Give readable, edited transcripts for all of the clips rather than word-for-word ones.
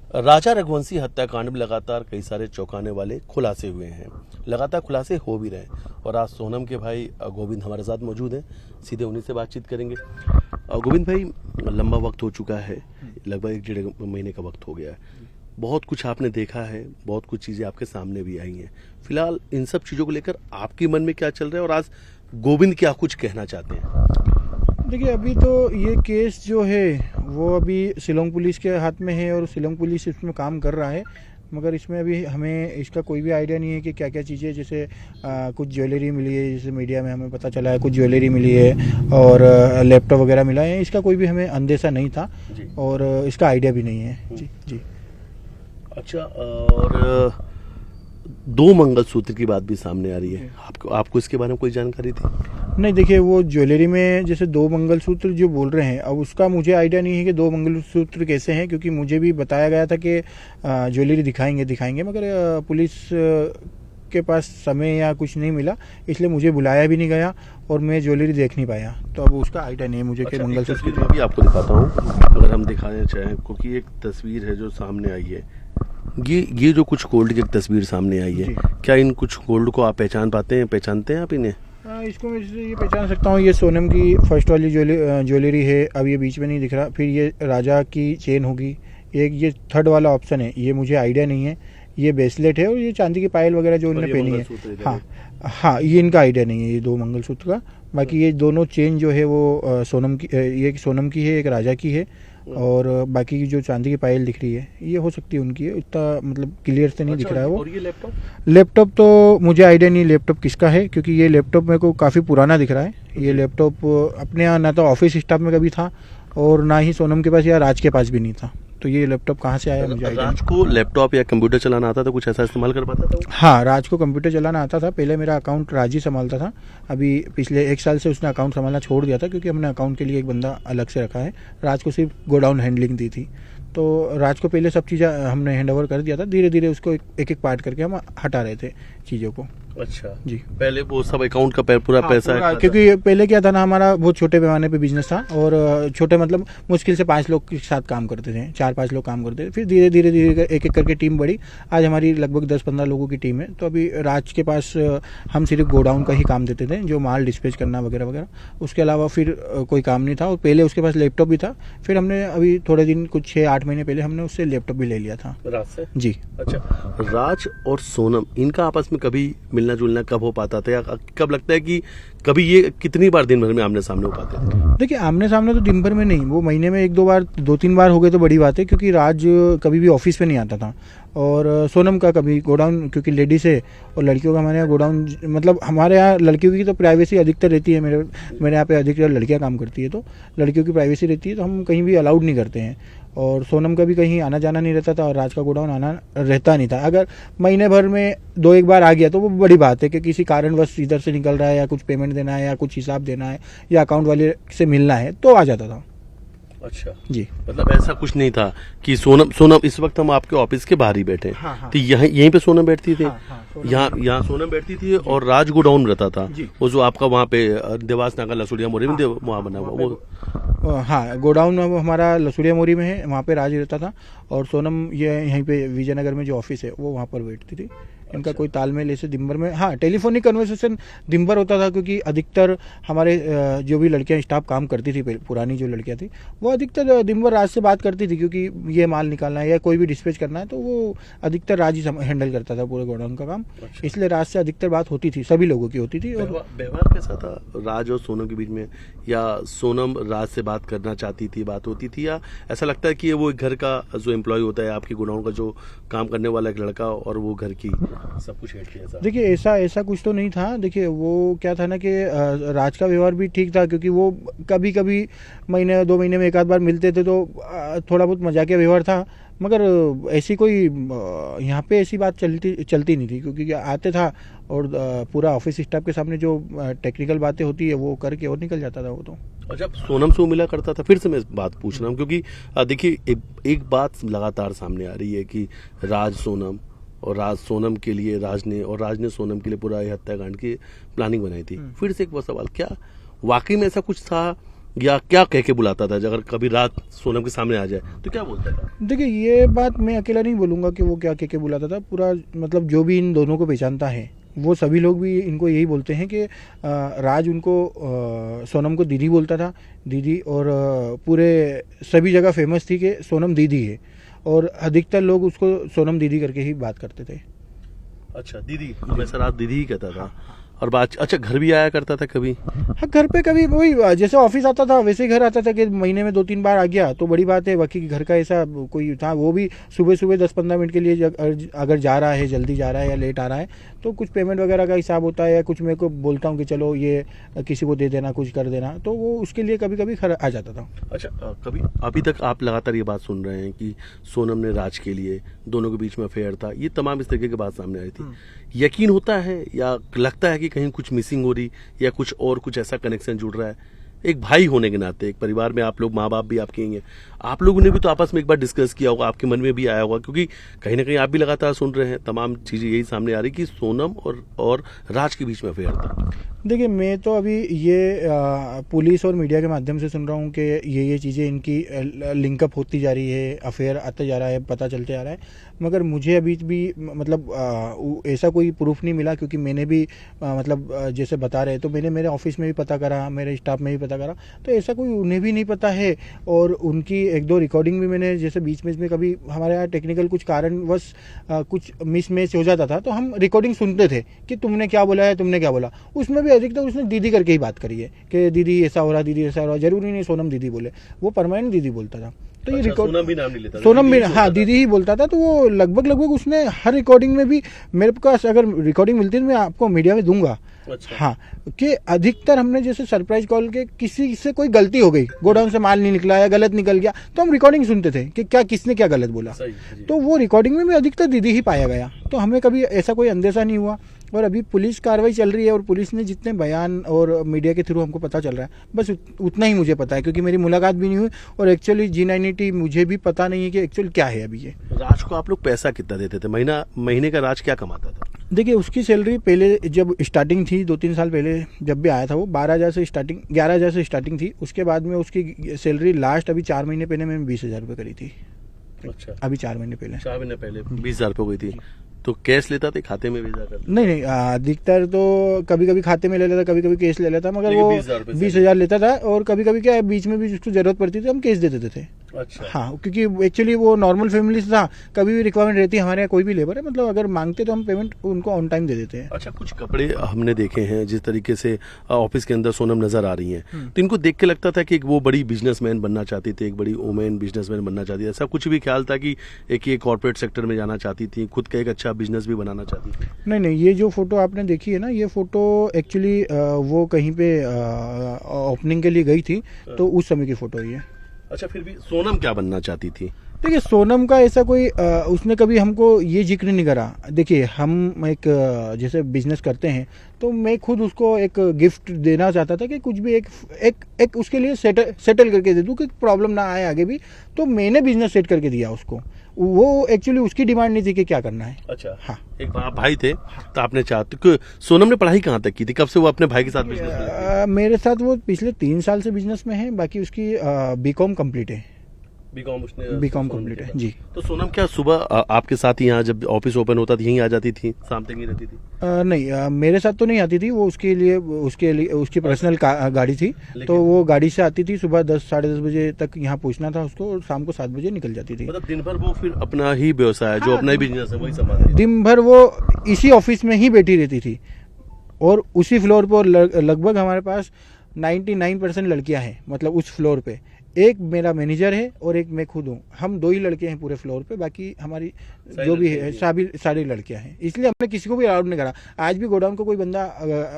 राजा रघुवंशी हत्याकांड में लगातार कई सारे चौंकाने वाले खुलासे हुए हैं, लगातार खुलासे हो भी रहे हैं। और आज सोनम के भाई गोविंद हमारे साथ मौजूद हैं, सीधे उन्हीं से बातचीत करेंगे। गोविंद भाई, लंबा वक्त हो चुका है, लगभग 1-1.5 महीने का वक्त हो गया है। बहुत कुछ आपने देखा है, बहुत कुछ चीज़ें आपके सामने भी आई हैं। फिलहाल इन सब चीज़ों को लेकर आपके मन में क्या चल रहा है और आज गोविंद क्या कुछ कहना चाहते हैं? देखिए, अभी तो ये केस जो है वो अभी शिलोंग पुलिस के हाथ में है और शिलोंग पुलिस इसमें काम कर रहा है। मगर इसमें अभी हमें इसका कोई भी आइडिया नहीं है कि क्या क्या चीज़ें, जैसे कुछ ज्वेलरी मिली है, जैसे मीडिया में हमें पता चला है कुछ ज्वेलरी मिली है और लैपटॉप वगैरह मिला है। इसका कोई भी हमें अंदेशा नहीं था और इसका आइडिया भी नहीं है। जी जी। अच्छा, और 2 मंगलसूत्र की बात भी सामने आ रही है, आपको इसके बारे में कोई जानकारी थी? नहीं, देखिए, वो ज्वेलरी में जैसे 2 मंगलसूत्र जो बोल रहे हैं, अब उसका मुझे आइडिया नहीं है कि 2 मंगलसूत्र कैसे हैं, क्योंकि मुझे भी बताया गया था कि ज्वेलरी दिखाएंगे, मगर पुलिस के पास समय या कुछ नहीं मिला, इसलिए मुझे बुलाया भी नहीं गया और मैं ज्वेलरी देख नहीं पाया। तो अब उसका आइडिया नहीं है मुझे कि मंगलसूत्र मैं भी आपको दिखाता हूँ, अगर हम दिखाना चाहें, क्योंकि एक तस्वीर है जो सामने आई है। ये जो कुछ गोल्ड की एक तस्वीर सामने आई है, क्या इन कुछ गोल्ड को आप पहचानते हैं आप इन्हें? इसको मैं ये पहचान सकता हूँ, ये सोनम की फर्स्ट वाली ज्वेलरी है। अब ये बीच में नहीं दिख रहा, फिर ये राजा की चेन होगी, एक ये थर्ड वाला ऑप्शन है, ये मुझे आइडिया नहीं है। ये ब्रेसलेट है और ये चांदी की पायल वगैरह जो उन्होंने पहनी है। हाँ, ये इनका आइडिया नहीं है, ये 2 मंगलसूत्र का। बाकी ये दोनों चेन जो है वो सोनम की, ये सोनम की है, एक राजा की है, और बाकी की जो चांदी की पायल दिख रही है ये हो सकती है उनकी है। इतना मतलब क्लियर से नहीं दिख रहा है वो। और ये लैपटॉप तो मुझे आइडिया नहीं लैपटॉप किसका है, क्योंकि ये लैपटॉप मेरे को काफ़ी पुराना दिख रहा है। ये लैपटॉप अपने यहाँ ना तो ऑफिस स्टाफ में कभी था और ना ही सोनम के पास या राज के पास भी नहीं था। तो ये लैपटॉप कहाँ से आया मुझे आइडिया। राज को लैपटॉप या कंप्यूटर चलाना आता था, कुछ ऐसा इस्तेमाल कर पाता था? हाँ, राज को कंप्यूटर चलाना आता था। पहले मेरा अकाउंट राज ही संभालता था, अभी पिछले 1 साल से उसने अकाउंट संभालना छोड़ दिया था, क्योंकि हमने अकाउंट के लिए एक बंदा अलग से रखा है। राज को सिर्फ गोडाउन हैंडलिंग दी थी, तो राज को पहले सब चीज़ें हमने हैंड ओवर कर दिया था। धीरे धीरे उसको एक एक पार्ट करके हम हटा रहे थे चीज़ों को। अच्छा जी, पहले वो सब अकाउंट का पूरा पैसा, क्योंकि पहले क्या था ना, हमारा बहुत छोटे पैमाने पे बिजनेस था और छोटे मतलब मुश्किल से 5 लोग के साथ काम करते थे, 4-5 लोग काम करते थे। फिर धीरे धीरे एक एक करके टीम बढ़ी, आज हमारी लगभग 10-15 लोगों की टीम है। तो अभी राज के पास हम सिर्फ गोडाउन का ही काम देते थे, जो माल डिस्पैच करना वगैरह वगैरह, उसके अलावा फिर कोई काम नहीं था। और पहले उसके पास लैपटॉप भी था, फिर हमने अभी थोड़े दिन, कुछ 6-8 महीने पहले हमने उससे लैपटॉप भी ले लिया था राज से। जी। अच्छा, राज और सोनम, इनका आपस में कभी मिलना जुलना कब हो पाता था, या कब लगता है कि कभी ये कितनी बार दिन भर में आमने सामने हो पाते थे? देखिए, आमने सामने तो दिन भर में नहीं, वो महीने में 1-2 बार, 2-3 बार हो गए तो बड़ी बात है, क्योंकि राज कभी भी ऑफिस पे नहीं आता था और सोनम का कभी गोडाउन, क्योंकि लेडीज है और लड़कियों का हमारे यहाँ गोडाउन, मतलब हमारे यहाँ लड़कियों की तो प्राइवेसी अधिकतर रहती है। मेरे यहाँ पे अधिकतर लड़कियाँ काम करती है, तो लड़कियों की प्राइवेसी रहती है, तो हम कहीं भी अलाउड नहीं करते हैं। और सोनम का भी कहीं आना जाना नहीं रहता था और राज का गोडाउन आना रहता नहीं था। अगर महीने भर में 2-1 बार आ गया तो वो बड़ी बात है, कि किसी कारणवश इधर से निकल रहा है या कुछ पेमेंट देना है या कुछ हिसाब देना है या अकाउंट वाले से मिलना है, तो आ जाता था। अच्छा जी, मतलब ऐसा कुछ नहीं था कि सोनम इस वक्त हम आपके ऑफिस के बाहर ही बैठे, हाँ। तो यहीं पे सोनम बैठती थी? हाँ, यहाँ सोनम बैठती थी और राज गोडाउन रहता था, वो जो आपका वहाँ पे देवास नाका लसुड़िया मोरी में वहाँ बना हुआ वो। हाँ, गोडाउन हमारा लसुड़िया मोरी में है, वहाँ पे राज रहता था और सोनम ये यहीं पे विजयनगर में जो ऑफिस है वो वहाँ पर बैठती थी। इनका कोई तालमेल ऐसे दिन भर में, हाँ, टेलीफोनिक कन्वर्सेशन दिन भर होता था, क्योंकि अधिकतर हमारे जो भी लड़कियां स्टाफ काम करती थी, पुरानी जो लड़कियां थी, वो अधिकतर दिन भर राज से बात करती थी, क्योंकि ये माल निकालना है या कोई भी डिस्पैच करना है तो वो अधिकतर राज ही हैंडल करता था पूरे गोडाउन का काम। इसलिए राज से अधिकतर बात होती थी, सभी लोगों की होती थी। और व्यवहार कैसा था राज और सोनम के बीच में, या सोनम राज से बात करना चाहती थी, बात होती थी, या ऐसा लगता है कि वो घर का जो एम्प्लॉय होता है, आपके गोडाउन का जो काम करने वाला एक लड़का, और वो घर की सब कुछ हेड किया? देखिए, ऐसा कुछ तो नहीं था। देखिए, वो क्या था ना कि राज का व्यवहार भी ठीक था, क्योंकि वो कभी कभी महीने 2 महीने में 1 आध बार मिलते थे, तो थोड़ा बहुत मजाकिया व्यवहार था। मगर ऐसी कोई यहाँ पे ऐसी बात चलती नहीं थी, क्योंकि आते था और पूरा ऑफिस स्टाफ के सामने जो टेक्निकल बातें होती है वो करके और निकल जाता था वो तो। और जब सोनम से मिला करता था, फिर से मैं बात पूछ रहा हूँ, क्योंकि देखिए एक बात लगातार सामने आ रही है कि राज सोनम, और राज सोनम के लिए राज ने सोनम के लिए पूरा हत्याकांड की प्लानिंग बनाई थी। फिर से एक वो सवाल, क्या वाकई में ऐसा कुछ था या क्या कह के बुलाता था? अगर कभी रात सोनम के सामने आ जाए तो क्या बोलता था? देखिए, ये बात मैं अकेला नहीं बोलूँगा कि वो क्या कह के बुलाता था। पूरा मतलब जो भी इन दोनों को पहचानता है वो सभी लोग भी इनको यही बोलते हैं कि राज उनको सोनम को दीदी बोलता था, दीदी। और पूरे सभी जगह फेमस थी कि सोनम दीदी है, और अधिकतर लोग उसको सोनम दीदी करके ही बात करते थे। अच्छा, दीदी, हमेशा रात दीदी ही कहता था। और बात, अच्छा, घर भी आया करता था कभी? हाँ, घर पे कभी वही जैसे ऑफिस आता था वैसे ही घर आता था कि महीने में 2-3 बार आ गया तो बड़ी बात है। बाकी घर का ऐसा कोई था, वो भी सुबह सुबह 10-15 मिनट के लिए अगर जा रहा है, जल्दी जा रहा है या लेट आ रहा है तो कुछ पेमेंट वगैरह का हिसाब होता है, या कुछ मेरे को बोलता हूँ कि चलो ये किसी को दे देना, कुछ कर देना, तो वो उसके लिए कभी कभी आ जाता था। अच्छा, कभी अभी तक आप लगातार ये बात सुन रहे हैं कि सोनम ने राज के लिए, दोनों के बीच में अफेयर था, ये तमाम इस तरीके की बात सामने आई थी। यकीन होता है या लगता है कि कहीं कुछ मिसिंग हो रही, या कुछ और कुछ ऐसा कनेक्शन जुड़ रहा है? एक भाई होने के नाते, एक परिवार में आप लोग, माँ बाप भी आपके ही हैं, आप लोगों ने भी तो आपस में एक बार डिस्कस किया होगा, आपके मन में भी आया होगा, क्योंकि कहीं ना कहीं आप भी लगातार सुन रहे हैं, तमाम चीजें यही सामने आ रही कि सोनम और राज के बीच में अफेयर था। देखिए, मैं तो अभी ये पुलिस और मीडिया के माध्यम से सुन रहा हूँ कि ये चीज़ें इनकी लिंकअप होती जा रही है, अफेयर आता जा रहा है, पता चलते जा रहा है। मगर मुझे अभी भी मतलब ऐसा कोई प्रूफ नहीं मिला, क्योंकि मैंने भी मतलब जैसे बता रहे तो मैंने मेरे ऑफिस में भी पता करा, मेरे स्टाफ में भी पता करा, तो ऐसा कोई उन्हें भी नहीं पता है। और उनकी 1-2 रिकॉर्डिंग भी मैंने, जैसे बीच में कभी हमारे यहाँ टेक्निकल कुछ कारणवश कुछ मिसमैच हो जाता था तो हम रिकॉर्डिंग सुनते थे कि तुमने क्या बोला है, तुमने क्या बोला। उसमें भी अधिकतर उसने दीदी करके ही बात करी है कि दीदी ऐसा हो रहा, दीदी ऐसा हो रहा। जरूरी नहीं सोनम दीदी बोले, वो परमानेंट दीदी बोलता था। तो ये रिकॉर्ड, सोनम भी नाम नहीं लेता, सोनम भी, हाँ, दीदी ही बोलता था। तो वो लगभग उसने हर रिकॉर्डिंग में भी, मेरे पास अगर रिकॉर्डिंग मिलती है तो मैं आपको मीडिया में दूंगा। अच्छा। हाँ, कि अधिकतर हमने जैसे सरप्राइज कॉल के किसी से कोई गलती हो गई, गोडाउन से माल नहीं निकला या गलत निकल गया, तो हम रिकॉर्डिंग सुनते थे कि क्या किसने क्या गलत बोला। तो वो रिकॉर्डिंग में भी अधिकतर दीदी ही पाया गया, तो हमें कभी ऐसा कोई अंदेशा नहीं हुआ। और अभी पुलिस कार्रवाई चल रही है, और पुलिस ने जितने बयान और मीडिया के थ्रू हमको पता चल रहा है, बस उतना ही मुझे पता है, क्योंकि मेरी मुलाकात भी नहीं हुई और एक्चुअली G90 मुझे भी पता नहीं है कि एक्चुअली क्या है अभी ये। राज को आप लोग पैसा कितना देते थे? महीने का राज क्या कमाता था? देखिए, उसकी सैलरी पहले जब स्टार्टिंग थी 2-3 साल पहले जब भी आया था वो 12,000 से स्टार्टिंग, 11,000 से स्टार्टिंग थी। उसके बाद में उसकी सैलरी लास्ट अभी 4 महीने पहले मैंने 20,000 रुपये करी थी। अच्छा, अभी 4 महीने पहले 20,000 रुपये हो गई थी। तो कैश लेता था, खाते में भेजा करता? नहीं, अधिकतर तो कभी कभी खाते में ले लेता, कभी कभी कैश ले लेता, मगर वो 20,000 लेता था। और कभी कभी क्या है, बीच में भी जिसको जरूरत पड़ती थी हम कैश दे देते थे। अच्छा। हाँ, क्योंकि एक्चुअली वो नॉर्मल फैमिली से था, कभी भी रिक्वायरमेंट रहती है हमारे यहाँ, कोई भी लेबर है, मतलब अगर मांगते तो हम पेमेंट उनको ऑन टाइम दे देते हैं। अच्छा, कुछ कपड़े हमने देखे हैं जिस तरीके से ऑफिस के अंदर सोनम नजर आ रही हैं, तो इनको देख के लगता था कि एक वो बड़ी बिजनेसमैन बनना चाहती थी, एक बड़ी वुमेन बिजनेसमैन बनना चाहती थी। ऐसा कुछ भी ख्याल था कि एक ये कॉर्पोरेट सेक्टर में जाना चाहती थी, खुद का एक अच्छा बिजनेस भी बनाना चाहती थी? नहीं, ये जो फोटो आपने देखी है ना, ये फोटो एक्चुअली वो कहीं पे ओपनिंग के लिए गई थी, तो उस समय की फोटो ही है। अच्छा, फिर भी सोनम क्या बनना चाहती थी? देखिए, सोनम का ऐसा कोई उसने कभी हमको ये जिक्र नहीं करा। देखिए, हम एक जैसे बिजनेस करते हैं तो मैं खुद उसको एक गिफ्ट देना चाहता था कि कुछ भी एक उसके लिए सेटल करके दे दूं कि प्रॉब्लम ना आए आगे भी। तो मैंने बिजनेस सेट करके दिया उसको, वो एक्चुअली उसकी डिमांड नहीं थी कि क्या करना है। अच्छा, हाँ, एक भाई थे तो आपने चाहते। सोनम ने पढ़ाई कहाँ तक की थी? कब से वो अपने भाई के साथ बिजनेस में? मेरे साथ वो पिछले 3 साल से बिजनेस में है। बाकी उसकी B.Com कंप्लीट है। B.Com कंप्लीट है जी। तो सोनम क्या सुबह आपके साथ ही यहाँ जब ऑफिस ओपन होता था यहीं आ जाती थी, शाम तक ही रहती थी? नहीं, मेरे साथ तो नहीं आती थी वो, उसके लिए उसकी पर्सनल गाड़ी थी, तो वो गाड़ी से आती थी। सुबह 10-10:30 बजे तक यहाँ पहुँचना था उसको, और शाम को 7 बजे निकल जाती थी। मतलब दिन भर वो फिर अपना ही व्यवसाय, जो अपना ही बिजनेस है, वही संभालती थी? दिन भर वो इसी ऑफिस में ही बैठी रहती थी, और उसी फ्लोर पर लगभग हमारे पास 99% लड़कियां हैं, मतलब उस फ्लोर पे एक मेरा मैनेजर है और एक मैं खुद हूँ। हम 2 ही लड़के हैं पूरे फ्लोर पे, बाकी हमारी जो भी है सारी लड़कियां हैं। इसलिए हमने किसी को भी अलाउड नहीं करा। आज भी गोडाउन को कोई बंदा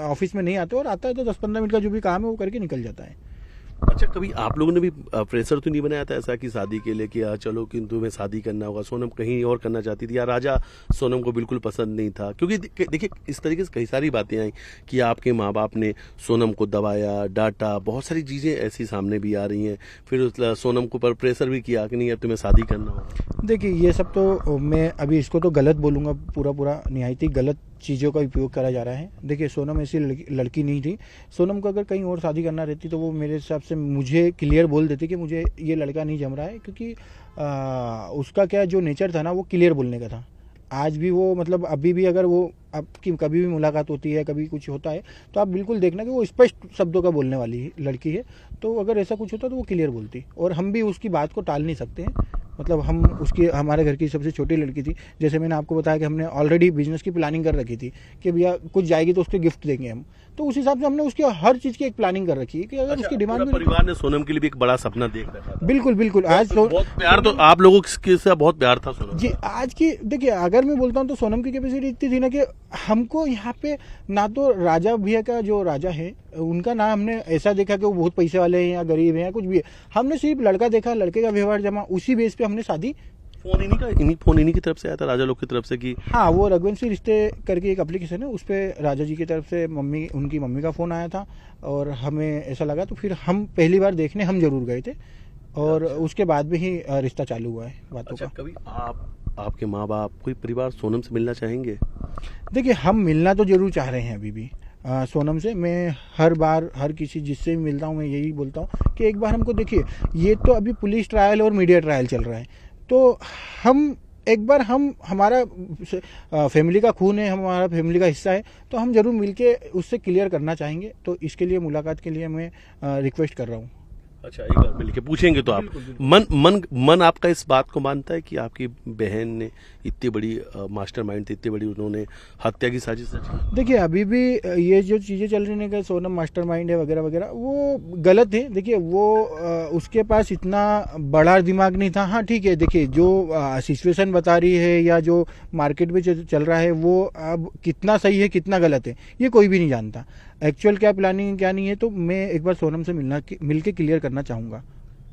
ऑफिस में नहीं आता, और आता है तो 10-15 मिनट का जो भी काम है वो करके निकल जाता है। अच्छा, कभी आप लोगों ने भी प्रेशर तो नहीं बनाया था ऐसा कि शादी के लिए कि चलो कि तुम्हें शादी करना होगा? सोनम कहीं और करना चाहती थी, या राजा सोनम को बिल्कुल पसंद नहीं था? क्योंकि देखिए, इस तरीके से कई सारी बातें आई कि आपके माँ बाप ने सोनम को दबाया, डांटा, बहुत सारी चीज़ें ऐसी सामने भी आ रही हैं। फिर सोनम को पर प्रेशर भी किया कि नहीं यार तुम्हें शादी करना होगा। देखिए, ये सब तो मैं अभी इसको तो गलत बोलूँगा, पूरा निहायती गलत चीज़ों का उपयोग करा जा रहा है। देखिए, सोनम ऐसी लड़की नहीं थी। सोनम को अगर कहीं और शादी करना रहती तो वो मेरे हिसाब से मुझे क्लियर बोल देती कि मुझे ये लड़का नहीं जम रहा है, क्योंकि उसका क्या जो नेचर था ना वो क्लियर बोलने का था। आज भी वो मतलब अभी भी अगर वो आपकी कभी भी मुलाकात होती है, कभी कुछ होता है, तो आप बिल्कुल देखना कि वो स्पष्ट शब्दों का बोलने वाली लड़की है। तो अगर ऐसा कुछ होता तो वो क्लियर बोलती, और हम भी उसकी बात को टाल नहीं सकते हैं। मतलब हम उसकी, हमारे घर की सबसे छोटी लड़की थी। जैसे मैंने आपको बताया कि हमने ऑलरेडी बिजनेस की प्लानिंग कर रखी थी कि भैया कुछ जाएगी तो उसके गिफ्ट देंगे हम, तो उस हिसाब से हमने उसकी हर चीज़ की एक प्लानिंग कर रखी है कि अगर उसकी डिमांड पूरा परिवार ने सोनम के लिए भी एक बड़ा सपना देख रखा था। बिल्कुल बिल्कुल। आज बहुत प्यार, तो आप लोगों के साथ बहुत प्यार था सोनम जी। आज की देखिए, अगर मैं बोलता हूँ तो सोनम की कैपेसिटी इतनी थी ना कि हमको यहाँ पे ना तो राजा भैया का जो राजा है उनका ना हमने ऐसा देखा कि वो बहुत पैसे वाले हैं या गरीब हैं या कुछ भी है। हमने सिर्फ लड़का देखा, लड़के का व्यवहार जमा, उसी बेस पे हमने शादी। फोन इन्हीं की तरफ से आया था, राजा लोग की तरफ से कि हाँ, वो रघुवंशी रिश्ते करके एक एप्लीकेशन है, उस पर राजा जी की तरफ से उनकी मम्मी का फ़ोन आया था, और हमें ऐसा लगा तो फिर हम पहली बार देखने हम जरूर गए थे, और उसके बाद में ही रिश्ता चालू हुआ है बातों का। कभी आपके माँ बाप, कोई परिवार सोनम से मिलना चाहेंगे? देखिए, हम मिलना तो जरूर चाह रहे हैं अभी भी सोनम से। मैं हर बार हर किसी जिससे भी मिलता हूँ मैं यही बोलता हूँ कि एक बार हमको देखिए, ये तो अभी पुलिस ट्रायल और मीडिया ट्रायल चल रहा है, तो हम एक बार हमारा फैमिली का खून है, हमारा फैमिली का हिस्सा है, तो हम जरूर मिलके उससे क्लियर करना चाहेंगे। तो इसके लिए मुलाकात के लिए मैं रिक्वेस्ट कर रहा हूँ। अच्छा, एक बार मिलके पूछेंगे तो आप मन आपका इस बात को मानता है कि आपकी बहन ने इतनी बड़ी मास्टरमाइंड थी, इतनी बड़ी उन्होंने हत्या की साजिश रची? देखिए, अभी भी ये जो चीज़ें चल रही हैं कि सोनम मास्टरमाइंड है वगैरह वगैरह, वो गलत है। देखिए, वो उसके पास इतना बड़ा दिमाग नहीं था। हाँ ठीक है, देखिए जो सिचुएशन बता रही है या जो मार्केट में चल रहा है वो अब कितना सही है कितना गलत है ये कोई भी नहीं जानता। एक्चुअल क्या प्लानिंग है क्या नहीं है, तो मैं एक बार सोनम से मिलके क्लियर करना चाहूँगा।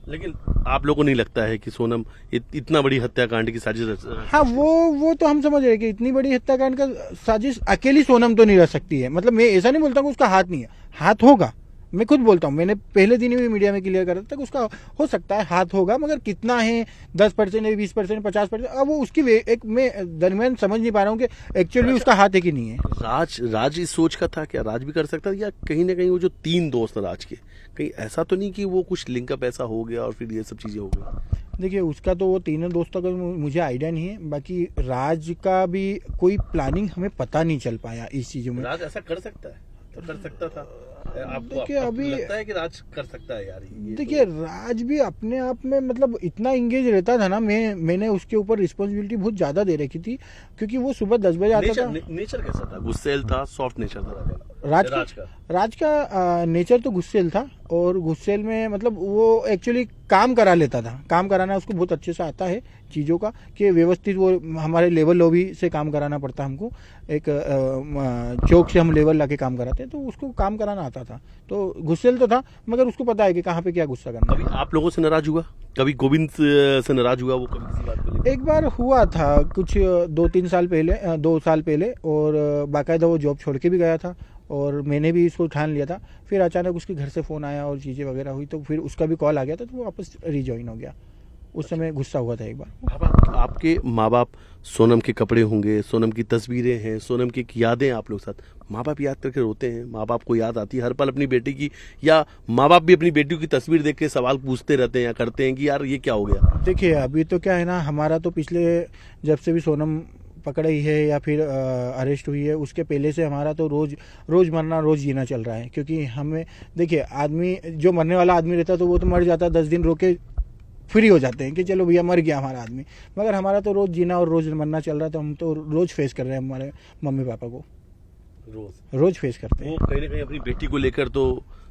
लेकिन आप लोगों को नहीं लगता है कि सोनम इतना बड़ी हत्याकांड की साजिश? हाँ, वो तो हम समझ रहे हैं कि इतनी बड़ी हत्याकांड का साजिश अकेली सोनम तो नहीं रह सकती है। मतलब मैं ऐसा नहीं बोलता कि उसका हाथ नहीं है, हाथ होगा। मैं खुद बोलता हूँ, मैंने पहले दिन ही मीडिया में क्लियर कर था कि उसका हो सकता है हाथ होगा, मगर कितना है, 10% है, 20%, 50%, अब वो उसकी एक मैं दरमियान समझ नहीं पा रहा हूँ कि एक्चुअली उसका हाथ है कि नहीं है। राज इस सोच का था, क्या राज भी कर सकता था, या कहीं ना कहीं वो जो 3 दोस्त हैं राज के, कहीं ऐसा तो नहीं कि वो कुछ लिंकअप ऐसा हो गया और फिर ये सब चीजें हो गई? देखिए, उसका तो वो तीनों दोस्तों का मुझे आइडिया नहीं है, बाकी राज का भी कोई प्लानिंग हमें पता नहीं चल पाया इस चीजों में। राज ऐसा कर सकता है तो कर सकता था। आपको अभी लगता है कि राज कर सकता है यार? देखिए, राज भी अपने आप में मतलब इतना इंगेज रहता था ना, मैंने उसके ऊपर रिस्पॉन्सिबिलिटी बहुत ज्यादा दे रखी थी, क्योंकि वो सुबह 10 बजे आता था। नेचर कैसा था? गुस्सेल था, सॉफ्ट नेचर था राज का नेचर तो गुस्सेल था, और गुस्सेल में मतलब वो एक्चुअली काम करा लेता था। काम कराना उसको बहुत अच्छे से आता है चीज़ों का, कि व्यवस्थित वो हमारे लेवल लॉबी से काम कराना पड़ता हमको, एक चौक से हम लेवल लाके काम कराते हैं, तो उसको काम कराना आता था। तो गुस्सेल तो था, मगर उसको पता है कि कहाँ पे क्या गुस्सा करना। कभी आप लोगों से नाराज हुआ? कभी गोविंद से नाराज हुआ वो कभी किसी बात को लेकर? एक बार हुआ था कुछ 2-3 साल पहले, 2 साल पहले, और बाकायदा वो जॉब छोड़ के भी गया था, और मैंने भी इसको ठान लिया था। फिर अचानक उसके घर से फ़ोन आया और चीज़ें वगैरह हुई, तो फिर उसका भी कॉल आ गया था, तो वो वापस रिजॉइन हो गया। उस समय गुस्सा हुआ था एक बार। आपके माँ बाप, सोनम के कपड़े होंगे, सोनम की तस्वीरें हैं, सोनम की यादें आप लोग साथ, माँ बाप याद करके रोते हैं? माँ बाप को याद आती है हर पल अपनी बेटी की, या माँ बाप भी अपनी बेटियों की तस्वीर देख के सवाल पूछते रहते हैं या करते हैं कि यार ये क्या हो गया? देखिए, अभी तो क्या है ना, हमारा तो पिछले जब से भी सोनम पकड़ी है या फिर अरेस्ट हुई है, उसके पहले से हमारा तो रोज मरना रोज जीना चल रहा है। क्योंकि हमें देखिए, आदमी जो मरने वाला आदमी रहता है तो वो तो मर जाता है, 10 दिन रोके फ्री हो जाते हैं कि चलो भैया मर गया हमारा आदमी, मगर हमारा तो रोज जीना और रोज मरना चल रहा है। तो हम तो रोज फेस कर रहे हैं, हमारे मम्मी पापा को रोज फेस करते हैं। वो कहीं ना कहीं अपनी बेटी को लेकर तो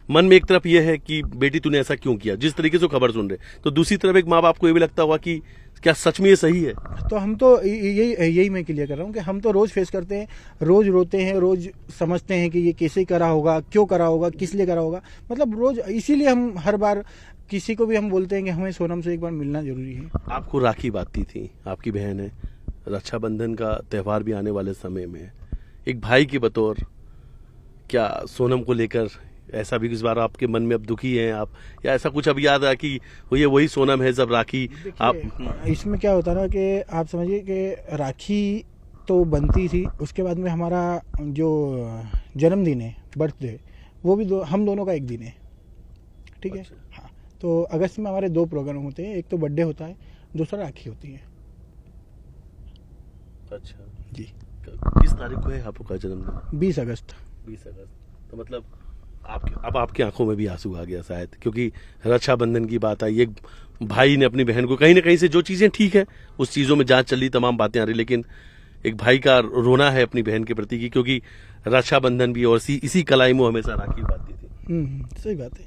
मन में एक तरफ ये है कि बेटी तूने ऐसा क्यों किया, जिस तरीके से खबर सुन रहे, तो दूसरी तरफ एक माँ बाप को ये भी लगता होगा कि क्या सच में ये सही है? तो हम तो यही मैं क्लियर कर रहा हूँ कि हम तो रोज फेस करते हैं, रोज रोते हैं, रोज समझते हैं कि ये कैसे करा होगा, क्यों करा होगा, किस लिए करा होगा, मतलब रोज। इसीलिए हम हर बार किसी को भी हम बोलते हैं कि हमें सोनम से एक बार मिलना जरूरी है। आपको राखी बांधती थी, आपकी बहन है, रक्षाबंधन का त्यौहार भी आने वाले समय में, एक भाई के बतौर क्या सोनम को लेकर ऐसा भी इस बार आपके मन में अब दुखी हैं आप, या ऐसा कुछ अब याद आया कि ये वही सोनम है जब राखी आप? इसमें क्या होता ना कि आप समझिए कि राखी तो बनती थी, उसके बाद में हमारा जो जन्मदिन है, बर्थडे, वो भी हम दोनों का एक दिन है। ठीक है। अच्छा। हाँ, तो अगस्त में हमारे 2 प्रोग्राम होते हैं, एक तो बर्थडे होता है, दूसरा राखी होती है। अच्छा, जी, किस तारीख को है आपका जन्मदिन? 20 अगस्त। 20 अगस्त। तो मतलब आपकी आंखों में भी आंसू आ गया शायद, क्योंकि रक्षाबंधन की बात आई, एक भाई ने अपनी बहन को कहीं ना कहीं से, जो चीजें ठीक है उस चीजों में जांच चल रही, तमाम बातें आ रही, लेकिन एक भाई का रोना है अपनी बहन के प्रति की, क्योंकि रक्षाबंधन भी और इसी कलाई में हमेशा राखी बांधती थी। सही बात है,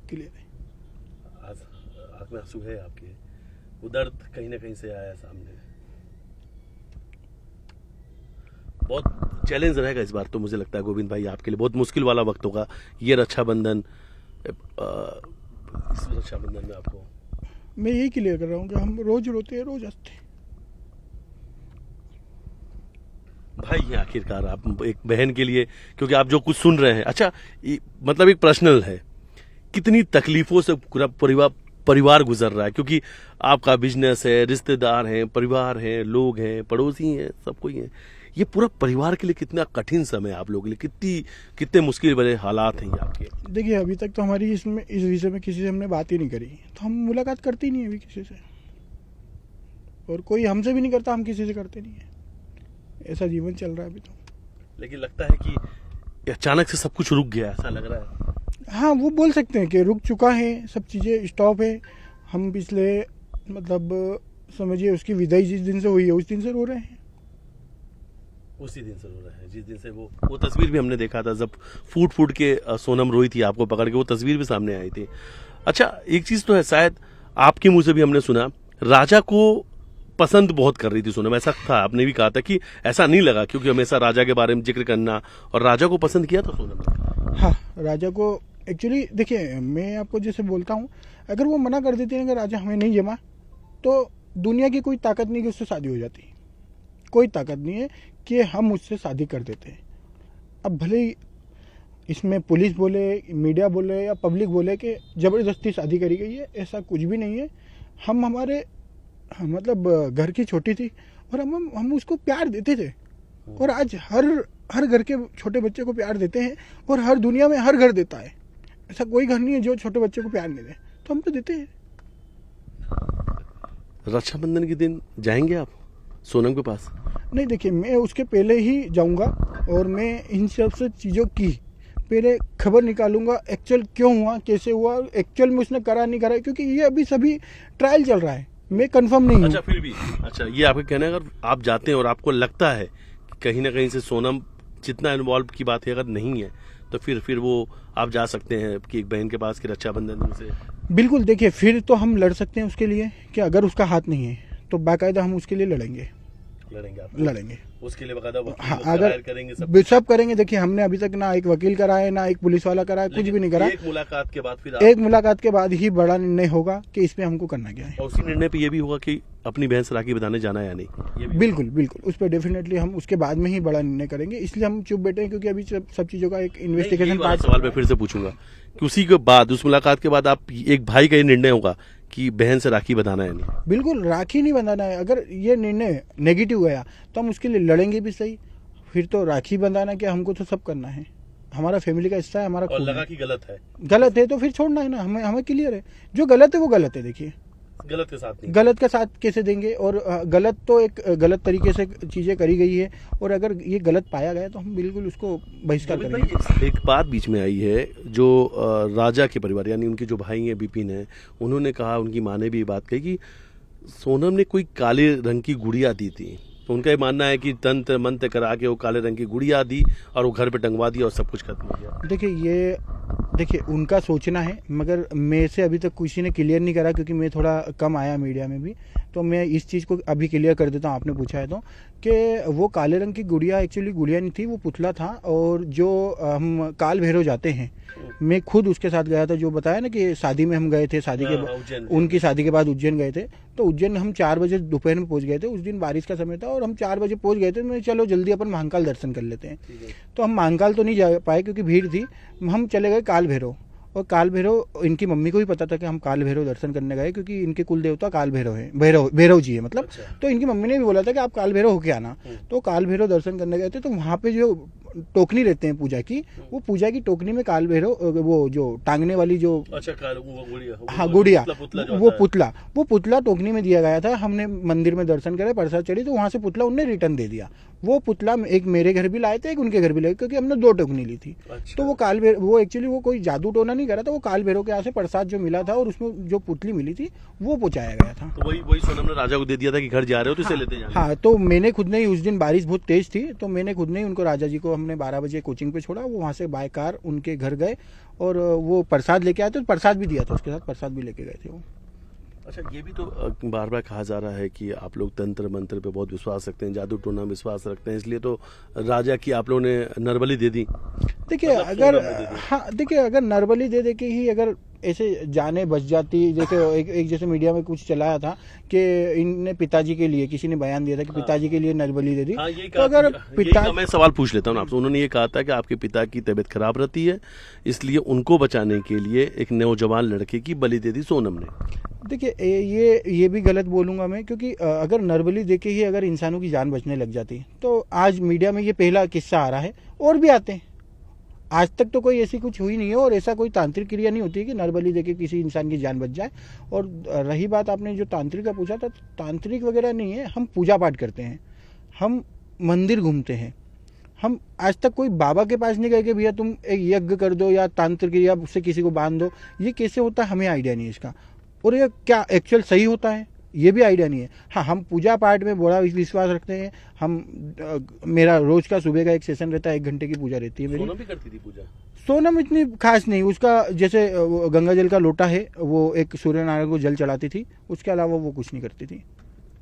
क्लियर है। आज आंख में आंसू है आपके, वो दर्द कहीं ना कहीं से आया सामने। बहुत चैलेंज रहेगा इस बार तो, मुझे लगता है गोविंद भाई आपके लिए बहुत मुश्किल वाला वक्त होगा ये रक्षाबंधन। इस रक्षाबंधन में आपको मैं यही क्लियर कर रहा हूँ कि हम रोज रोते हैं, रोज हंसते हैं। भाई हैं आखिरकार आप एक बहन के लिए, क्योंकि आप जो कुछ सुन रहे हैं, अच्छा मतलब एक पर्सनल है, कितनी तकलीफों से पूरा परिवार गुजर रहा है, क्योंकि आपका बिजनेस है, रिश्तेदार हैं, परिवार हैं, लोग हैं, पड़ोसी हैं, सब कोई हैं, ये पूरा परिवार के लिए कितना कठिन समय है आप लोगों के लिए, कितने मुश्किल भरे हालात हैं ये आपके। देखिए, अभी तक तो हमारी इस विषय में किसी से हमने बात ही नहीं करी, तो हम मुलाकात करते ही नहीं अभी किसी से, और कोई हमसे भी नहीं करता, हम किसी से करते नहीं है। ऐसा जीवन चल रहा है अभी तो। लेकिन लगता है कि अचानक से सब कुछ रुक गया, ऐसा लग रहा है। हाँ, वो बोल सकते हैं कि रुक चुका है, सब चीज़ें स्टॉप है। हम पिछले मतलब समझिए उसकी विदाई जिस दिन से हुई है उस दिन से रो रहे हैं। उसी दिन से रो रहे हैं जिस दिन से वो तस्वीर भी हमने देखा था, जब फूट के सोनम रोई थी आपको पकड़ के, वो तस्वीर भी सामने आई थी। अच्छा, एक चीज तो है, शायद आपके मुंह से भी हमने सुना, राजा को पसंद बहुत कर रही थी सोनम, ऐसा था, आपने भी कहा था कि ऐसा नहीं लगा, क्योंकि हमेशा राजा के बारे में जिक्र करना, और राजा को पसंद किया था सोनम ने। हाँ, राजा को एक्चुअली देखिए, मैं आपको जैसे बोलता हूँ, अगर वो मना कर देती है कि राजा हमें नहीं जमा, तो दुनिया की कोई ताकत नहीं कि उससे शादी हो जाती, कोई ताकत नहीं है कि हम उससे शादी कर देते हैं। अब भले ही इसमें पुलिस बोले, मीडिया बोले या पब्लिक बोले कि ज़बरदस्ती शादी करी गई है, ऐसा कुछ भी नहीं है। हम हमारे मतलब घर की छोटी थी और हम उसको प्यार देते थे, और आज हर घर के छोटे बच्चे को प्यार देते हैं, और हर दुनिया में हर घर देता है। ऐसा कोई घर नहीं है जो छोटे बच्चे को प्यार नहीं दे, तो हम तो देते हैं। रक्षाबंधन के दिन जाएंगे आप सोनम के पास? नहीं, देखिए, मैं उसके पहले ही जाऊंगा, और मैं इन सब से चीज़ों की पहले खबर निकालूंगा, एक्चुअल क्यों हुआ, कैसे हुआ, एक्चुअल में उसने करा नहीं करा, क्योंकि ये अभी सभी ट्रायल चल रहा है, मैं कंफर्म नहीं हूँ। अच्छा, फिर भी अच्छा, ये आपका कहना है, अगर आप जाते हैं और आपको लगता है कि कहीं ना कहीं से सोनम जितना इन्वॉल्व की बात है अगर नहीं है, तो फिर वो आप जा सकते हैं कि एक बहन के पास की रक्षाबंधन से? बिल्कुल, देखिए, फिर तो हम लड़ सकते हैं उसके लिए, कि अगर उसका हाथ नहीं है तो बाकायदा हम उसके लिए लड़ेंगे आप लड़ेंगे उसके लिए बकायदा हाँ, वकील हायर करेंगे, सब करेंगे। देखिए, हमने अभी तक ना एक वकील करा है, ना एक पुलिस वाला करा है, कुछ भी नहीं करा। एक मुलाकात के बाद एक मुलाकात के बाद ही बड़ा निर्णय होगा कि इसमें हमको करना क्या है, और उसी निर्णय पे ये भी होगा कि अपनी बहन से राखी बंधाने जाना है या नहीं, ये भी। बिल्कुल, उस पर डेफिनेटली हम उसके बाद में ही बड़ा निर्णय करेंगे, इसलिए हम चुप बैठे हैं, क्योंकि अभी सब चीज़ों का एक इन्वेस्टिगेशन पार्ट। सवाल मैं फिर से पूछूंगा कि उसी के बाद, उस मुलाकात के बाद आप एक भाई का ये निर्णय होगा कि बहन से राखी बंधाना है नहीं? बिल्कुल, राखी नहीं बंधाना है। अगर ये निर्णय नेगेटिव गया तो हम उसके लिए लड़ेंगे भी सही, फिर तो राखी बंधाना क्या, हमको तो सब करना है, हमारा फैमिली का हिस्सा है, हमारा और खून लगा है। कि गलत है तो फिर छोड़ना है ना, हमें क्लियर है, जो गलत है वो गलत है। देखिए, गलत के साथ नहीं, गलत का साथ कैसे देंगे, और गलत तो एक गलत तरीके से चीजें करी गई है, और अगर ये गलत पाया गया तो हम बिल्कुल उसको बहिष्कार करेंगे। एक बात बीच में आई है, जो राजा के परिवार यानी उनके जो भाई हैं विपिन है, उन्होंने कहा, उनकी माँ ने भी ये बात कही कि सोनम ने कोई काले रंग की गुड़िया दी थी, तो उनका ये मानना है कि तंत्र मंत्र करा के वो काले रंग की गुड़िया दी और वो घर पे टंगवा दिया और सब कुछ खत्म हो गया। देखिए, उनका सोचना है, मगर मेरे से अभी तक किसी ने क्लियर नहीं करा, क्योंकि मैं थोड़ा कम आया मीडिया में भी, तो मैं इस चीज़ को अभी क्लियर कर देता हूँ, आपने पूछा है तो, कि वो काले रंग की गुड़िया एक्चुअली गुड़िया नहीं थी, वो पुतला था। और जो हम काल भैरव जाते हैं, मैं खुद उसके साथ गया था, जो बताया ना कि शादी में हम गए थे, उनकी शादी के बाद उज्जैन गए थे, तो उज्जैन हम 4 बजे दोपहर में पहुंच गए थे। उस दिन बारिश का समय था और हम 4 बजे पहुंच गए थे। मैं चलो जल्दी अपन महाकाल दर्शन कर लेते हैं, तो हम महाकाल तो नहीं जा पाए क्योंकि भीड़ थी। हम चले गए काल भैरव, और काल भैरव, इनकी मम्मी को भी पता था कि हम काल भैरव दर्शन करने गए, क्योंकि इनके कुल देवता काल भैरव है, भैरव जी है मतलब। तो इनकी मम्मी ने भी बोला था कि आप काल भैरव होके आना, तो काल भैरव दर्शन करने गए थे। तो वहाँ पे जो टोकनी रहते हैं पूजा की, वो पूजा की टोकनी में काल भैरव, वो जो टांगने वाली जो, अच्छा गुड़िया, हाँ गुड़िया, वो पुतला पुतला टोकनी में दिया गया था। हमने मंदिर में दर्शन करे, प्रसाद चढ़ी, तो वहां से पुतला उनने रिटर्न दे दिया। वो पुतला एक मेरे घर भी लाए थे, एक उनके घर भी लाए, क्योंकि हमने 2 टोकनी ली थी। अच्छा। तो वो काल भैरव, वो एक्चुअली वो कोई जादू टोना नहीं करा था, वो काल भैरव के यहाँ से प्रसाद जो मिला था और उसमें जो पुतली मिली थी वो पहुंचाया गया था। तो वही सोनम ने राजा को दे दिया था कि घर जा रहे हो तो इसे लेते जाना। हाँ, तो मैंने खुद ने ही, उस दिन बारिश बहुत तेज थी, तो मैंने खुद ने ही उनको, राजा जी को हमने 12 बजे कोचिंग पे छोड़ा, वो वहाँ से बाय कार उनके घर गए और वो प्रसाद लेके आए थे, तो प्रसाद भी दिया था उसके साथ, प्रसाद भी लेके गए थे वो। अच्छा, ये भी तो बार बार कहा जा रहा है कि आप लोग तंत्र मंत्र पे बहुत विश्वास रखते हैं, जादू टोना में विश्वास रखते हैं, इसलिए तो राजा की आप लोगों ने नरबली दे दी। देखिए अगर, हाँ देखिए, अगर नरबली दे के ही अगर ऐसे जाने बच जाती, जैसे एक जैसे मीडिया में कुछ चलाया था कि इनने पिताजी के लिए, किसी ने बयान दिया था कि पिताजी के लिए नरबली दे दी। तो अगर पिता, मैं सवाल पूछ लेता हूँ आपसे, उन्होंने ये कहा था कि आपके पिता की तबीयत खराब रहती है, इसलिए उनको बचाने के लिए एक नौजवान लड़के की बलि दे दी सोनम ने। देखिए ये भी गलत बोलूंगा मैं, क्योंकि अगर नरबली देके ही अगर इंसानों की जान बचने लग जाती तो आज मीडिया में ये पहला किस्सा आ रहा है, और भी आते हैं। आज तक तो कोई ऐसी कुछ हुई नहीं है, और ऐसा कोई तांत्रिक क्रिया नहीं होती है कि नरबली देके किसी इंसान की जान बच जाए। और रही बात आपने जो तांत्रिक का पूछा था, तांत्रिक वगैरह नहीं है, हम पूजा पाठ करते हैं, हम मंदिर घूमते हैं। हम आज तक कोई बाबा के पास नहीं गए कि भैया तुम एक यज्ञ कर दो या तांत्रिक क्रिया से किसी को बांध दो। ये कैसे होता है हमें आइडिया नहीं है इसका, और ये क्या एक्चुअल सही होता है ये भी आइडिया नहीं है। हाँ, हम पूजा पाठ में बड़ा विश्वास रखते हैं। मेरा रोज का सुबह का एक सेशन रहता है, 1 घंटे की पूजा रहती है मेरी। सोनम भी करती थी पूजा? सोनम इतनी खास नहीं, उसका जैसे गंगा जल का लोटा है, वो एक सूर्य नारायण को जल चढ़ाती थी, उसके अलावा वो कुछ नहीं करती थी।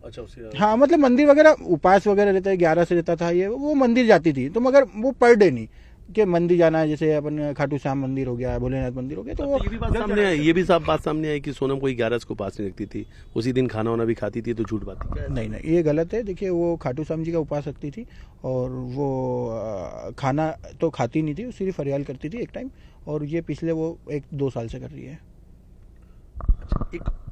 अच्छा, उसके हाँ, मतलब मंदिर वगैरह उपास वगैरह रहता है, 11 से रहता था ये, वो मंदिर जाती थी, तो मगर वो पर डे नहीं कि मंदिर जाना है, जैसे अपन खाटू श्याम मंदिर हो गया, भोलेनाथ मंदिर हो गया, तो ये भी बात सामने आई, ये भी सब बात सामने आई कि सोनम कोई 11 को पास नहीं रखती थी, उसी दिन खाना वाना भी खाती थी, तो झूठ बात थी? नहीं, ये गलत है। देखिए, वो खाटू श्याम जी का उपास रखती थी, और वो खाना तो खाती नहीं थी, सिर्फ फरियाल करती थी एक टाइम, और ये पिछले वो 1-2 साल से कर रही है।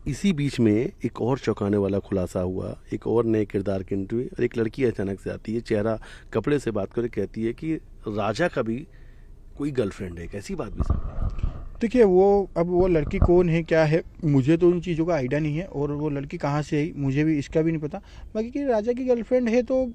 इसी बीच में एक और चौंकाने वाला खुलासा हुआ, एक और नए किरदार की इंटरव्यू, और एक लड़की अचानक से आती है, चेहरा कपड़े से बात करके कहती है कि राजा का भी कोई गर्लफ्रेंड है। कैसी बात भी सामने? देखिए, वो लड़की कौन है क्या है, मुझे तो उन चीज़ों का आइडिया नहीं है, और वो लड़की कहाँ से आई मुझे भी इसका भी नहीं पता। बाकी कि राजा की गर्लफ्रेंड है तो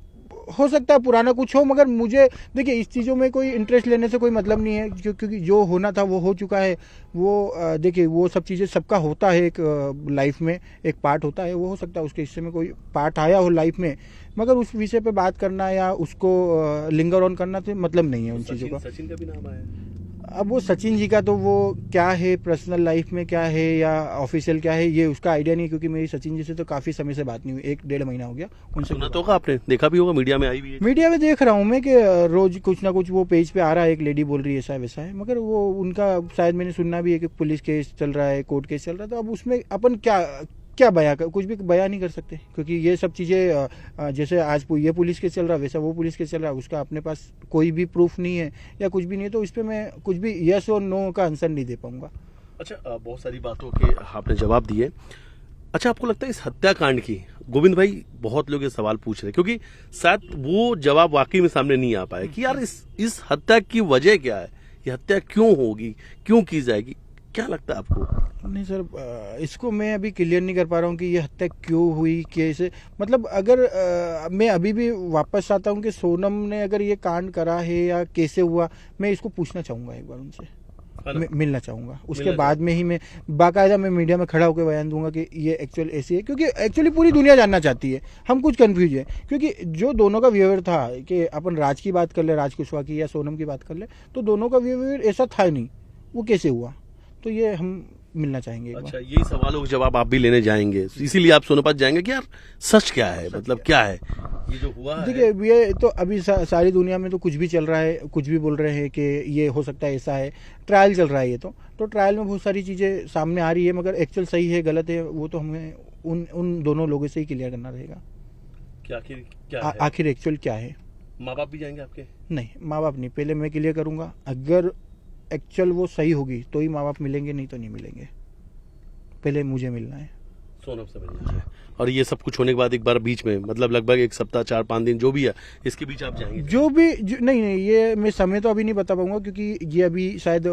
हो सकता है पुराना कुछ हो, मगर मुझे देखिए इस चीज़ों में कोई इंटरेस्ट लेने से कोई मतलब नहीं है, क्योंकि जो होना था वो हो चुका है। वो देखिए, वो सब चीज़ें सबका होता है, एक लाइफ में एक पार्ट होता है, वो हो सकता है उसके हिस्से में कोई पार्ट आया हो लाइफ में, मगर उस विषय पे बात करना या उसको लिंगर ऑन करना तो मतलब नहीं है उन चीज़ों का। सचिन का भी नाम आया। अब वो सचिन जी का तो वो क्या है, पर्सनल लाइफ में क्या है या ऑफिशियल क्या है, ये उसका आइडिया नहीं, क्योंकि मेरी सचिन जी से तो काफी समय से बात नहीं हुई, 1-1.5 महीना हो गया उनसे। सुना तो होगा आपने, देखा भी होगा, मीडिया में आई भी है। मीडिया में देख रहा हूँ मैं कि रोज कुछ ना कुछ वो पेज पे आ रहा है, एक लेडी बोल रही है ऐसा है वैसा है, मगर वो उनका शायद मैंने सुनना भी है कि पुलिस केस चल रहा है, कोर्ट केस चल रहा है, तो अब उसमें अपन क्या बयां कुछ भी बयां नहीं कर सकते, क्योंकि ये सब चीज़ें जैसे आज ये पुलिस केस चल रहा है, वैसा वो पुलिस केस चल रहा है, उसका अपने पास कोई भी प्रूफ नहीं है या कुछ भी नहीं है, तो इस पर मैं कुछ भी यस और नो का आंसर नहीं दे पाऊंगा। अच्छा, बहुत सारी बातों के आपने जवाब दिए। अच्छा, आपको लगता है इस हत्याकांड की, गोविंद भाई बहुत लोग ये सवाल पूछ रहे हैं, क्योंकि शायद वो जवाब वाकई में सामने नहीं आ पाए कि यार इस हत्या की वजह क्या है, ये हत्या क्यों होगी, क्यों की जाएगी, क्या लगता है आपको? नहीं सर, इसको मैं अभी क्लियर नहीं कर पा रहा हूँ कि ये हत्या क्यों हुई, कैसे, मतलब अगर मैं अभी भी वापस आता हूँ कि सोनम ने अगर ये कांड करा है या कैसे हुआ, मैं इसको पूछना चाहूँगा एक बार उनसे, मिलना चाहूँगा, उसके बाद में ही मैं बाकायदा मैं मीडिया में खड़ा होकर बयान दूंगा कि ये एक्चुअल ऐसी है, क्योंकि एक्चुअली पूरी दुनिया जानना चाहती है, हम कुछ कंफ्यूज है, क्योंकि जो दोनों का बिहेवियर था कि अपन राज की बात कर ले, राज कुशवाहा की या सोनम की बात कर ले, तो दोनों का बिहेवियर ऐसा था नहीं, वो कैसे हुआ, तो ये हम मिलना चाहेंगे। अच्छा, यही सवालों के जवाब आप भी लेने जाएंगे, इसीलिए आप सोनम पास जाएंगे कि यार सच क्या है, मतलब क्या है ये जो हुआ है? देखिए, ये तो अभी सारी दुनिया में तो कुछ भी चल रहा है, कुछ भी बोल रहे हैं कि ये हो सकता है ऐसा है, ट्रायल चल रहा है, ये तो ट्रायल में बहुत सारी चीजें सामने आ रही है, मगर एक्चुअल सही है गलत है वो तो हमें उन दोनों लोगों से ही क्लियर करना रहेगा कि आखिर एक्चुअल क्या है। माँ बाप भी जाएंगे आपके? नहीं, माँ बाप नहीं, पहले मैं क्लियर करूंगा, अगर एक्चुअल वो सही होगी तो ही माँ बाप मिलेंगे, नहीं तो नहीं मिलेंगे, पहले मुझे मिलना है, सोनम से मिलना है। और ये सब कुछ होने के बाद एक बार बीच में मतलब लगभग एक सप्ताह 4-5 दिन जो भी है इसके बीच आप जाएंगे? नहीं नहीं, ये मैं समय तो अभी नहीं बता पाऊंगा, क्योंकि ये अभी शायद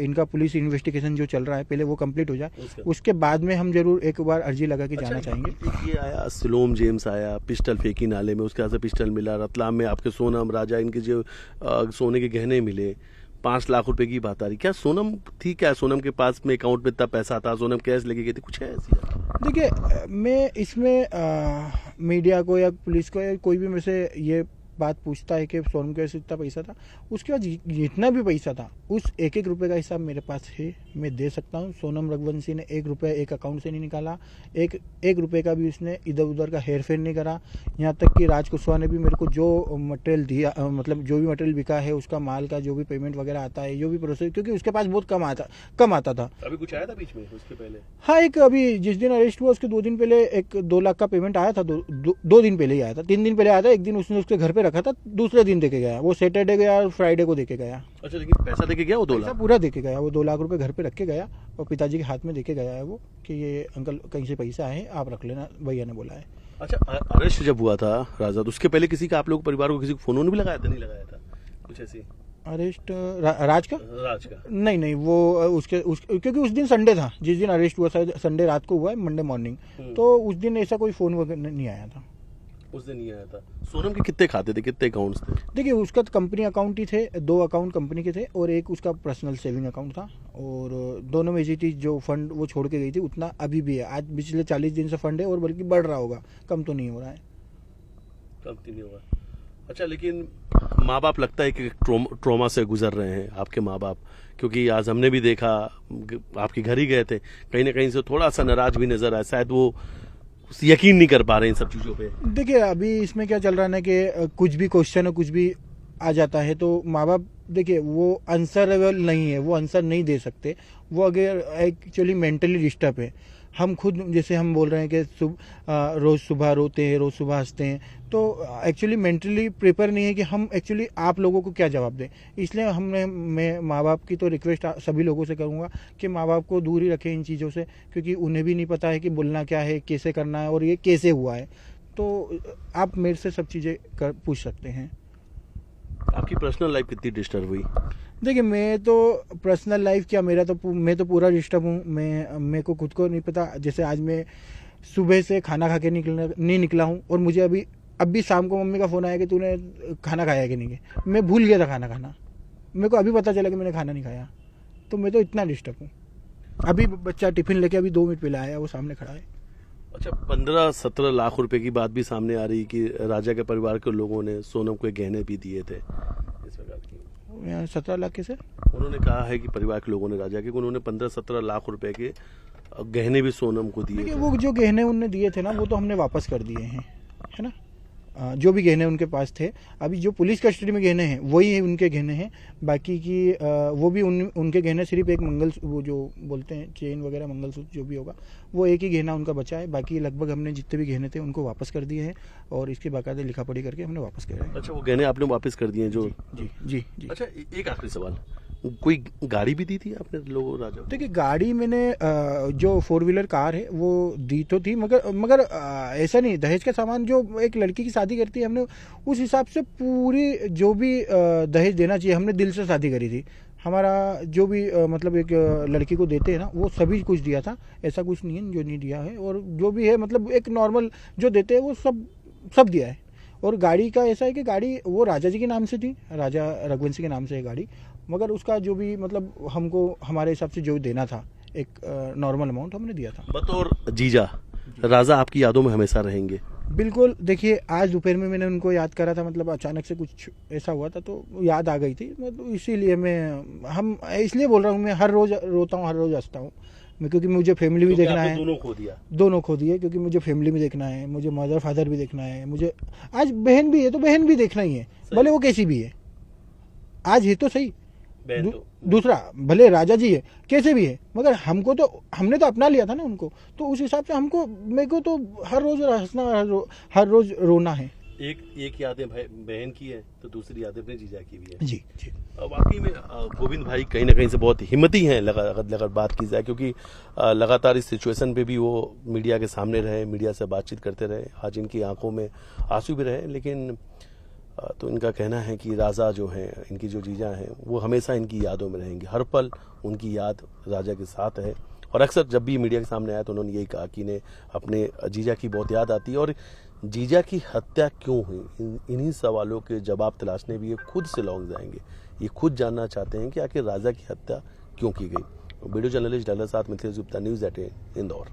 इनका पुलिस इन्वेस्टिगेशन जो चल रहा है पहले वो कंप्लीट हो जाए, उसके बाद में हम जरूर एक बार अर्जी लगा के जाना चाहेंगे। ये आया सिलोम जेम्स आया, पिस्टल फेंकी नाले में, उसके बाद से पिस्टल मिला, रतलाम में आपके सोनम राजा इनके जो सोने के गहने मिले, 5 लाख रुपए की बात आ रही। क्या सोनम थी, क्या सोनम के पास में अकाउंट में इतना पैसा था, सोनम कैश लेके गई थी, कुछ है ऐसी? देखिए, मैं इसमें मीडिया को या पुलिस को या कोई भी मेरे से ये बात पूछता है कि सोनम के पास इतना पैसा था, उसके बाद जितना भी पैसा था उस एक एक रुपए का हिसाब मेरे पास है, मैं दे सकता हूँ। सोनम रघुवंशी ने 1 रुपया एक अकाउंट से नहीं निकाला, एक रुपये का भी उसने इधर उधर का हेर फेर नहीं करा। यहाँ तक कि राज कुशवाहा ने भी मेरे को जो मटेरियल दिया, मतलब जो भी मटेरियल बिका है उसका माल का जो भी पेमेंट वगैरह आता है, जो भी प्रोसेस, क्योंकि उसके पास बहुत कम आता था। अभी कुछ आया था बीच में उसके पहले? हाँ, एक अभी जिस दिन अरेस्ट हुआ उसके 2 दिन पहले एक 2 लाख का पेमेंट आया था, 2 दिन पहले ही आया था, 3 दिन पहले आया था। एक दिन उसने उसके घर पे रखा था, दूसरे दिन देके गया, वो सैटरडे गया और फ्राइडे को देके गया। अच्छा, लेकिन पैसा देके गया वो 2 लाख? पूरा देके गया, वो 2 लाख रुपए घर पे रख के गया और पिताजी के हाथ में देके गया है वो, कि ये अंकल कहीं से पैसा है, आप रख लेना, भैया ने बोला है। अच्छा, अरेस्ट जब हुआ था राजा, तो उसके पहले किसी का आप लोग परिवार को किसी को फोन भी लगाया था? नहीं लगाया था कुछ ऐसी? अरेस्ट राज का नहीं, वो क्योंकि उस दिन संडे था, जिस दिन अरेस्ट हुआ शायद संडे रात को हुआ है, मंडे मॉर्निंग, तो उस दिन ऐसा कोई फोन वगैरह नहीं आया था। उस दिन नहीं आया था। सोनम के कितने खाते थे, कितने अकाउंट्स थे? देखिए, उसका तो कंपनी अकाउंट ही थे, 2 अकाउंट कंपनी के थे और एक उसका पर्सनल सेविंग अकाउंट था, और दोनों में थी जो फंड वो छोड़ के गई थी उतना अभी भी है। आज पिछले 40 दिन से फंड है और बल्कि बढ़ रहा होगा, कम तो नहीं हो रहा है। कम तो नहीं होगा। अच्छा, लेकिन माँ बाप लगता है कि ट्रॉमा से गुजर रहे हैं आपके माँ बाप, क्योंकि आज हमने भी देखा, आपके घर ही गए थे, कहीं ना कहीं से थोड़ा सा नाराज भी नजर आया, शायद वो यकीन नहीं कर पा रहे इन सब चीजों पे। देखिए, अभी इसमें क्या चल रहा है ना कि कुछ भी क्वेश्चन है, कुछ भी आ जाता है तो माँ बाप, देखिए, वो आंसरेबल नहीं है, वो आंसर नहीं दे सकते। वो अगर एक्चुअली मेंटली डिस्टर्ब है, हम खुद जैसे हम बोल रहे हैं कि रोज सुबह रोते हैं, रोज सुबह हंसते हैं, तो एक्चुअली मेंटली प्रिपेयर नहीं है कि हम एक्चुअली आप लोगों को क्या जवाब दें। इसलिए मैं माँ बाप की तो रिक्वेस्ट सभी लोगों से करूँगा कि माँ बाप को दूर ही रखें इन चीज़ों से, क्योंकि उन्हें भी नहीं पता है कि बोलना क्या है, कैसे करना है और ये कैसे हुआ है। तो आप मेरे से सब चीज़ें पूछ सकते हैं। आपकी पर्सनल लाइफ कितनी डिस्टर्ब हुई? देखिए, मैं तो पर्सनल लाइफ क्या, मैं तो पूरा डिस्टर्ब हूँ। मेरे को खुद को नहीं पता। जैसे आज मैं सुबह से खाना खा के नहीं निकला हूँ, और मुझे अभी शाम को मम्मी का फ़ोन आया कि तूने खाना खाया कि नहीं। मैं भूल गया था खाना खाना, मेरे को अभी पता चला कि मैंने खाना नहीं खाया। तो मैं तो इतना डिस्टर्ब हूँ। अभी बच्चा टिफिन लेके अभी 2 मिनट पहले आया, वो सामने खड़ा है। अच्छा, 15-17 लाख रुपए की बात भी सामने आ रही कि राजा के परिवार के लोगों ने सोनम को गहने भी दिए थे, इस प्रकार की। 17 लाख के से उन्होंने कहा है कि परिवार के लोगों ने राजा के, उन्होंने 15-17 लाख रुपए के गहने भी सोनम को दिए। वो जो गहने उनने दिए थे ना, वो तो हमने वापस कर दिए हैं, है ना। जो भी गहने उनके पास थे, अभी जो पुलिस कस्टडी में गहने हैं वही उनके गहने हैं। बाकी की वो भी उनके गहने सिर्फ एक वो जो बोलते हैं चेन वगैरह, मंगलसूत्र जो भी होगा, वो एक ही गहना उनका बचा है। बाकी लगभग हमने जितने भी गहने थे उनको वापस कर दिए हैं, और इसके बाकायदे लिखा पढ़ी करके हमने वापस किया है। अच्छा, वो गहने आपने वापस कर दिए जो? जी जी जी। अच्छा, एक आखिरी सवाल, कोई गाड़ी भी दी थी आपने लोगों राजा? देखिए, गाड़ी मैंने जो 4 व्हीलर कार है वो दी तो थी, मगर ऐसा नहीं, दहेज का सामान जो एक लड़की की शादी करती है, हमने उस हिसाब से पूरी जो भी दहेज देना चाहिए, हमने दिल से शादी करी थी। हमारा जो भी मतलब एक लड़की को देते हैं ना, वो सभी कुछ दिया था, ऐसा कुछ नहीं है जो नहीं दिया है। और जो भी है मतलब एक नॉर्मल जो देते हैं वो सब दिया है। और गाड़ी का ऐसा है कि गाड़ी वो राजा जी के नाम से थी, राजा रघुवंशी के नाम से है गाड़ी, मगर उसका जो भी मतलब हमको हमारे हिसाब से जो देना था एक नॉर्मल अमाउंट हमने दिया था। बतौर जीजा, राजा आपकी यादों में हमेशा रहेंगे। बिल्कुल। देखिए, आज दोपहर में मैंने उनको याद करा था, मतलब अचानक से कुछ ऐसा हुआ था तो याद आ गई थी, मतलब इसीलिए इसलिए बोल रहा हूँ, मैं हर रोज रोता हूँ, हर रोज हंसता हूँ मैं, क्योंकि मुझे फैमिली भी देखना है। दोनों खो दिए, क्योंकि मुझे फैमिली भी देखना है, मुझे मदर फादर भी देखना है, मुझे आज बहन भी है तो बहन भी देखना ही है, भले वो कैसी भी है। आज है तो सही, दूसरा भले राजा जी है कैसे भी है, मगर हमने तो अपना लिया था ना उनको, तो उस हिसाब से मेरे को तो हर रोज हंसना, हर रोज रोना है। एक यादें भाई बहन की है तो दूसरी यादें अपने जीजा की भी है। जी जी। वाकई में गोविंद भाई कहीं ना कहीं से बहुत हिम्मती हैं अगर बात की जाए, क्योंकि लगातार इस सिचुएशन पे भी वो मीडिया के सामने रहे, मीडिया से बातचीत करते रहे। आज इनकी आंखों में आंसू भी रहे, लेकिन तो इनका कहना है कि राजा जो है, इनकी जो जीजा हैं, वो हमेशा इनकी यादों में रहेंगे। हर पल उनकी याद राजा के साथ है। और अक्सर जब भी मीडिया के सामने आया तो उन्होंने यही कहा कि इन्हें अपने जीजा की बहुत याद आती है। और जीजा की हत्या क्यों हुई, इन्हीं सवालों के जवाब तलाशने भी ये खुद से लौंग जाएंगे। ये खुद जानना चाहते हैं कि आखिर राजा की हत्या क्यों की गई। वीडियो जर्नलिस्ट डॉक्टर साथ मिथिलेश गुप्ता, न्यूज़ 18 इंदौर।